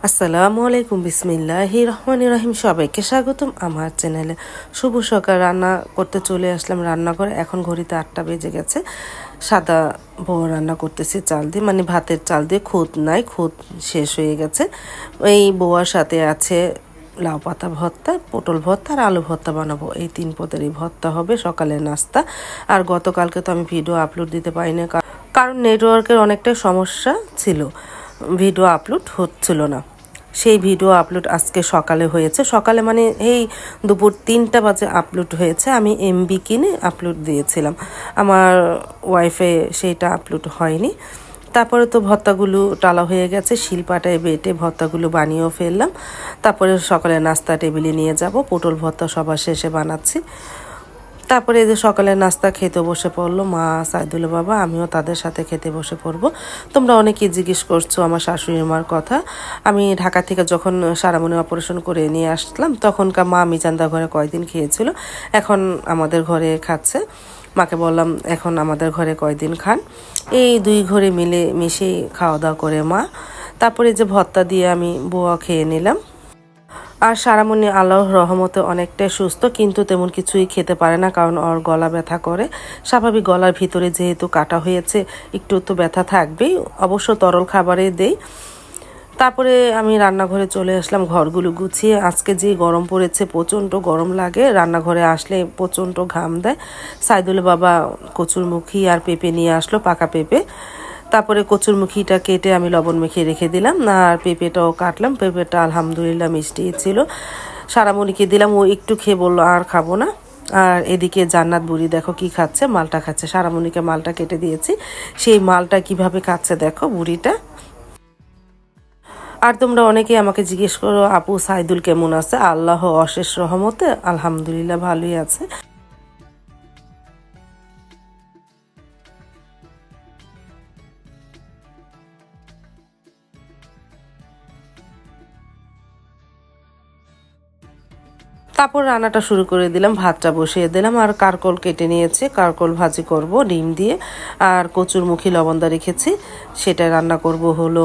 আসসালামু আলাইকুম বিসমিল্লাহির রহমানির রহিম। সবাইকে স্বাগতম আমার চ্যানেলে। শুভ সকাল। রান্না করতে চলে আসলাম রান্নাঘরে। এখন ঘড়িতে 8টা বেজে গেছে। সাদা বউ রান্না করতেছি চাল দিয়ে, মানে ভাতের চাল দিয়ে। খুদ নাই, খুদ শেষ হয়ে গেছে। এই বউয়ার সাথে আছে লাউ পাতা ভর্তা, পটল ভর্তা আর আলু ভর্তা বানাবো। এই 3 পদেরই ভর্তা হবে সকালের নাস্তা। আর গতকালকে তো আমি ভিডিও আপলোড দিতে পারিনি, কারণ নেটওয়ার্কের অনেকটাই সমস্যা ছিল, ভিডিও আপলোড হচ্ছিল না। সেই ভিডিও আপলোড আজকে সকালে হয়েছে। সকালে মানে এই দুপুর 3টা বাজে আপলোড হয়েছে। আমি এমবি কিনে আপলোড দিয়েছিলাম, আমার ওয়াইফে সেইটা আপলোড হয়নি। তারপরে তো ভর্তাগুলো টালা হয়ে গেছে, শিলপাটায় বেটে ভর্তাগুলো বানিয়েও ফেললাম। তারপরে সকালে নাস্তা টেবিলে নিয়ে যাব। পটল ভর্তা সবার শেষে বানাচ্ছি। তারপরে এই যে সকালে নাস্তা খেতে বসে পড়লো মা, সাইদুল বাবা, আমিও তাদের সাথে খেতে বসে পড়বো। তোমরা অনেকেই জিজ্ঞেস করছো আমার শাশুড়ি মার কথা। আমি ঢাকা থেকে যখন সারামনি অপারেশন করে নিয়ে আসলাম, তখনকার মা মিজানদা ঘরে কয়দিন খেয়েছিল, এখন আমাদের ঘরে খাচ্ছে। মাকে বললাম এখন আমাদের ঘরে কয়দিন খান। এই 2 ঘরে মিলে মিশেই খাওয়া দাওয়া করে মা। তারপরে যে ভর্তা দিয়ে আমি বোয়া খেয়ে নিলাম। আর সারামণি আল্লাহর রহমতে অনেকটাই সুস্থ, কিন্তু তেমন কিছুই খেতে পারে না, কারণ ওর গলা ব্যথা করে। স্বাভাবিক গলার ভিতরে যেহেতু কাটা হয়েছে, একটু তো ব্যথা থাকবেই। অবশ্য তরল খাবারে দেই। তারপরে আমি রান্নাঘরে চলে আসলাম ঘরগুলো গুছিয়ে। আজকে যে গরম পড়েছে, প্রচণ্ড গরম লাগে। রান্নাঘরে আসলে প্রচণ্ড ঘাম দেয়। সাইদুল বাবা কচুরমুখী আর পেঁপে নিয়ে আসলো, পাকা পেঁপে। তারপরে কচুরমুখীটা কেটে আমি লবণ মেখে রেখে দিলাম, আর পেঁপেটাও কাটলাম। পেঁপেটা আলহামদুলিল্লাহ মিষ্টি ছিল। সারামণিকে দিলাম, ও একটু খেয়ে বললো আর খাবো না। আর এদিকে জান্নাত বুড়ি দেখো কি খাচ্ছে, মালটা খাচ্ছে। সারামণিকে মালটা কেটে দিয়েছি, সেই মালটা কিভাবে খাচ্ছে দেখো বুড়িটা। আর তোমরা অনেকেই আমাকে জিজ্ঞেস করো আপু সাইদুল কেমন আছে। আল্লাহ অশেষ রহমতে আলহামদুলিল্লাহ ভালোই আছে। তারপর রান্নাটা শুরু করে দিলাম, ভাতটা বসিয়ে দিলাম। আর কারকল কেটে নিয়েছি, কারকল ভাজি করব ডিম দিয়ে। আর কচুরমুখী লবণদা রেখেছি, সেটা রান্না করব হলো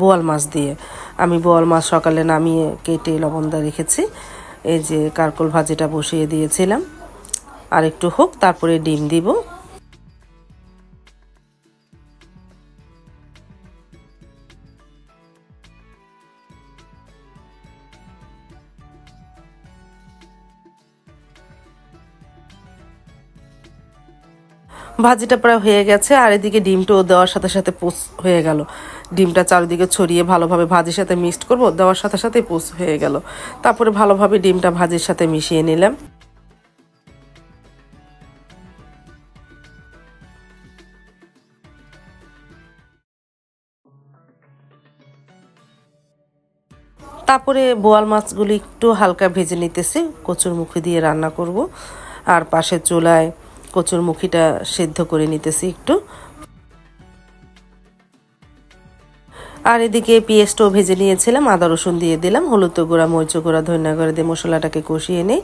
বোয়াল মাছ দিয়ে। আমি বোয়াল মাছ সকালে নামিয়ে কেটে লবণদা রেখেছি। এই যে কারকল ভাজিটা বসিয়ে দিয়েছিলাম, আর একটু হোক, তারপরে ডিম দিব। ভাজিটা প্রায় হয়ে গেছে, আর এদিকে ডিমটাও দেওয়ার সাথে সাথে পোস হয়ে গেল। ডিমটা চারিদিকে ছড়িয়ে ভালোভাবে ভাজির সাথে মিক্সড করব, দেওয়ার সাথে সাথে পোস হয়ে গেল। তারপরে ভালোভাবে ডিমটা ভাজির সাথে মিশিয়ে নিলাম। তারপরে বোয়াল মাছগুলি একটু হালকা ভেজে নিতেছি, কচুরমুখী দিয়ে রান্না করব। আর পাশের চুলায় কচুরমুখীটা সেদ্ধ করে নিতেছি একটু। আর এদিকে পেঁয়াজটাও ভেজে নিয়েছিলাম, আদা রসুন দিয়ে দিলাম, হলুদ গুঁড়া, মরিচ গুঁড়া, ধনিয়া গুঁড়া দিয়ে মশলাটাকে কষিয়ে নিই।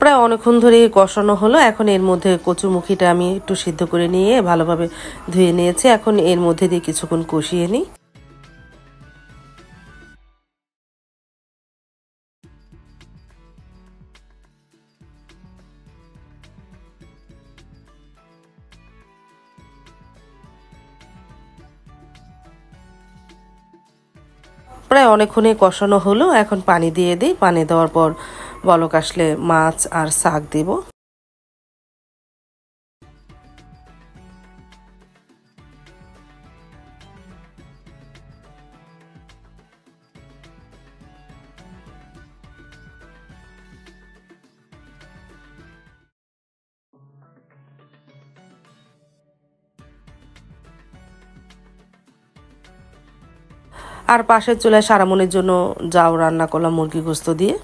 প্রায় অনেকক্ষণ ধরে কষানো হলো। এখন এর মধ্যে কচুরমুখীটা আমি একটু সিদ্ধ করে নিয়ে ভালোভাবে ধুয়ে নিয়েছি। এখন এর মধ্যে দিয়ে কিছুক্ষণ কষিয়ে নিই। প্রায় অনেকক্ষণই কষানো হলো, এখন পানি দিয়ে দিই। পানি দেওয়ার পর বলক আসলে মাছ আর শাক দিব। আর পাশের চুলায় সারামনির জন্য জাউ রান্না করলাম মুরগি গোস্ত দিয়ে।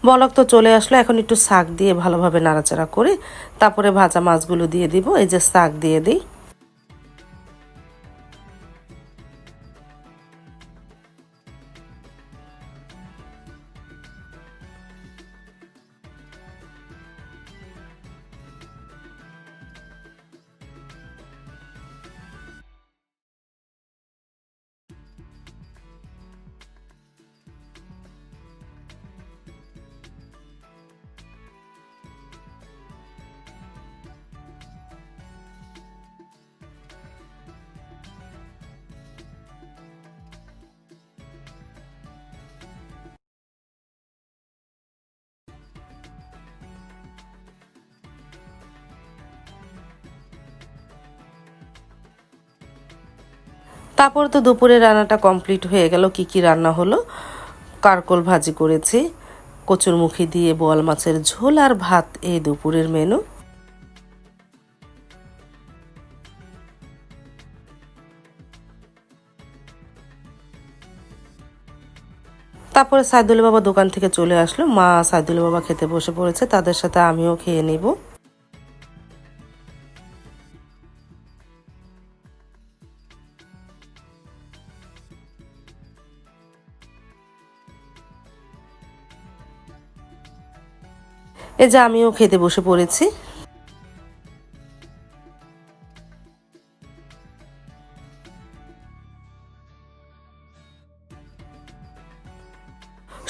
বলক তো চলে আসলো, এখন একটু শাক দিয়ে ভালোভাবে নাড়াচাড়া করে তারপরে ভাজা মাছগুলো দিয়ে দিব। এই যে শাক দিয়ে দিই। তারপর তো দুপুরে রান্নাটা কমপ্লিট হয়ে গেল। কি কি রান্না হলো? কারকোল ভাজি করেছি, কচুরমুখী দিয়ে বোয়াল মাছের ঝোল আর ভাত, এই দুপুরের মেনু। তারপরে সাইদুল বাবা দোকান থেকে চলে আসলো, মা সাইদুল বাবা খেতে বসে পড়েছে, তাদের সাথে আমিও খেয়ে নিব। এই যে আমিও খেতে বসে পড়েছি।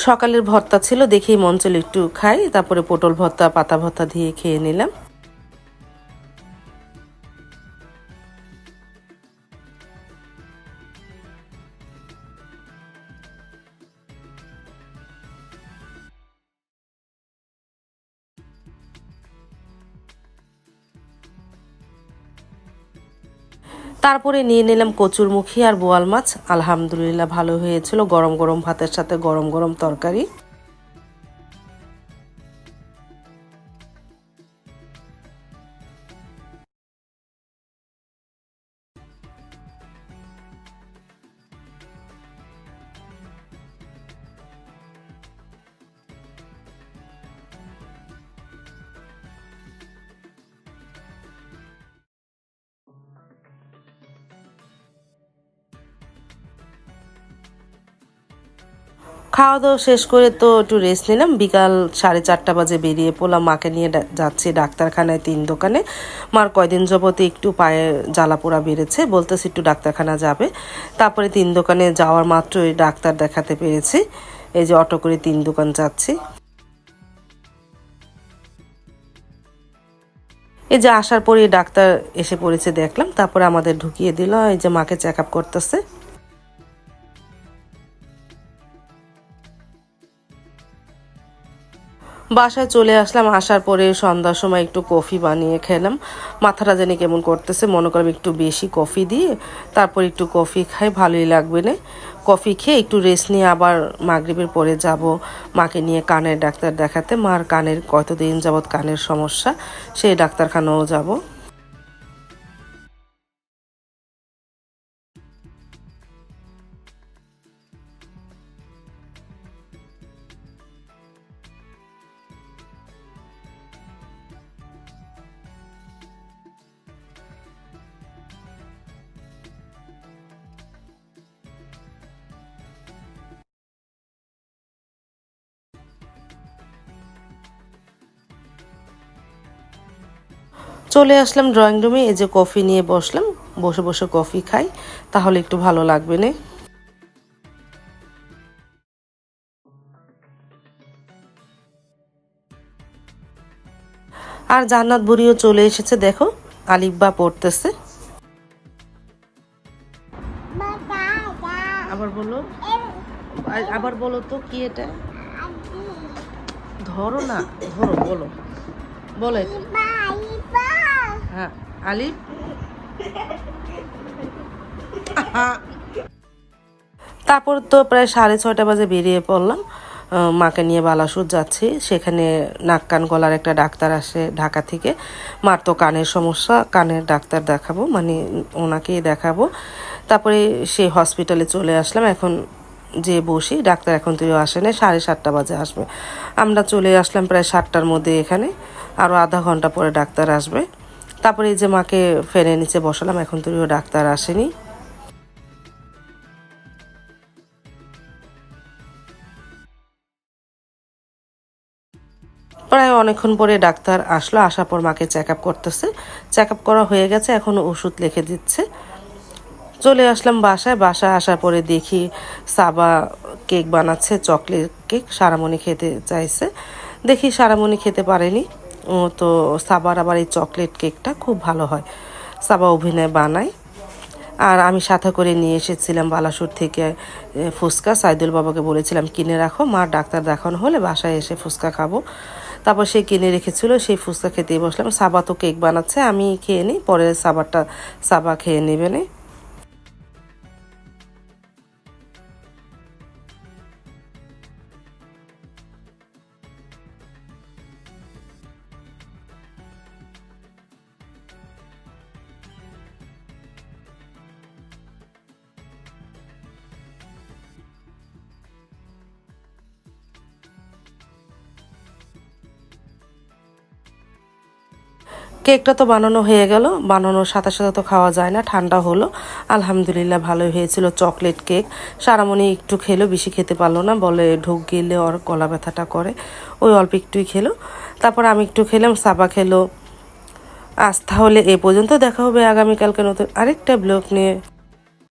সকালের ভর্তা ছিল, দেখেই মন চাইল একটু খাই, তারপরে পটল ভর্তা পাতা ভর্তা দিয়ে খেয়ে নিলাম। তারপরে নিয়ে নিলাম কচুরমুখী আর বোয়াল মাছ, আলহামদুলিল্লাহ ভালো হয়েছিল। গরম গরম ভাতের সাথে গরম গরম তরকারি। খাওয়া দাওয়া শেষ করে তো একটু রেস্ট নিলাম। বিকাল 4:30 বাজে বেরিয়ে পড়লাম, মাকে নিয়ে যাচ্ছি ডাক্তারখানায় 3 দোকানে। মার কয়দিন যাবতে একটু পায়ে জ্বালা পোড়া বেড়েছে, বলতেছে একটু ডাক্তারখানা যাবে। তারপরে 3 দোকানে যাওয়ার মাত্রই ডাক্তার দেখাতে পেরেছি। এই যে অটো করে 3 দোকান যাচ্ছি। এই যে আসার পরে ডাক্তার এসে পড়েছে দেখলাম, তারপরে আমাদের ঢুকিয়ে দিল। এই যে মাকে চেক আপ করতেছে। বাসায় চলে আসলাম, আসার পরে সন্ধ্যার সময় একটু কফি বানিয়ে খেলাম। মাথাটা জানি কেমন করতেছে, মনে করলাম একটু বেশি কফি দিয়ে তারপর একটু কফি খাই, ভালোই লাগবে না। কফি খেয়ে একটু রেস্ট নিয়ে আবার মাগরিবের পরে যাব মাকে নিয়ে কানের ডাক্তার দেখাতে। মার কানের কতদিন যাবৎ কানের সমস্যা, সেই ডাক্তারখানাও যাব। চলে আসলাম ড্রয়িং রুমে। এই যে কফি নিয়ে বসলাম, বসে বসে কফি খাই, তাহলে একটু ভালো লাগবে না। আর জান্নাত বুড়িও চলে এসেছে, দেখো আলিফবা পড়তেছে। আবার বলো, আবার বলো তো কি এটা? ধরো না, ধরো, বলো বলো। হ্যাঁ আলিফ। তারপর তো প্রায় 6:30 বাজে বেরিয়ে পড়লাম, মাকে নিয়ে বালাসুর যাচ্ছি। সেখানে নাক কান গলার একটা ডাক্তার আসে ঢাকা থেকে। মার তো কানের সমস্যা, কানের ডাক্তার দেখাবো, মানে ওনাকেই দেখাবো। তারপরে সেই হসপিটালে চলে আসলাম। এখন যে বসি, ডাক্তার এখন তুইও আসে না, 7:30 বাজে আসবে। আমরা চলে আসলাম প্রায় 7টার মধ্যে এখানে, আরও আধা ঘন্টা পরে ডাক্তার আসবে। তারপরে এই যে মাকে ফ্যানের নিচে বসালাম, এখন তুইও ডাক্তার আসেনি। প্রায় অনেকক্ষণ পরে ডাক্তার আসলো, আসার পর মাকে চেক আপ করতেছে। চেক আপ করা হয়ে গেছে, এখন ওষুধ লিখে দিচ্ছে। চলে আসলাম বাসায় আসার পরে দেখি সাবা কেক বানাচ্ছে, চকলেট কেক। সারামণি খেতে চাইছে, দেখি সারামণি খেতে পারেনি। তো সাবার আবার এই চকলেট কেকটা খুব ভালো হয়, সাবা অভিনয় বানায়। আর আমি সাথে করে নিয়ে এসেছিলাম বালাসুর থেকে ফুচকা। সাইদুল বাবাকে বলেছিলাম কিনে রাখো, মার ডাক্তার দেখানো হলে বাসায় এসে ফুচকা খাবো। তারপর সে কিনে রেখেছিল, সেই ফুচকা খেতেই বসলাম। সাবা তো কেক বানাচ্ছে, আমি খেয়ে নিই, পরে সাবা খেয়ে নেবে না। কেকটা তো বানানো হয়ে গেল, বানানোর সাথে সাথে তো খাওয়া যায় না, ঠান্ডা হলো। আলহামদুলিল্লাহ ভালোই হয়েছিল চকলেট কেক। সারামণি একটু খেলো, বেশি খেতে পারলো না, বলে ঢোক গেলে ওর গলা ব্যথাটা করে, ওই অল্প একটুই খেলো। তারপর আমি একটু খেলাম, সাবা খেলো। আজ তাহলে এ পর্যন্ত, দেখা হবে আগামীকালকে নতুন আরেকটা ব্লগ নিয়ে।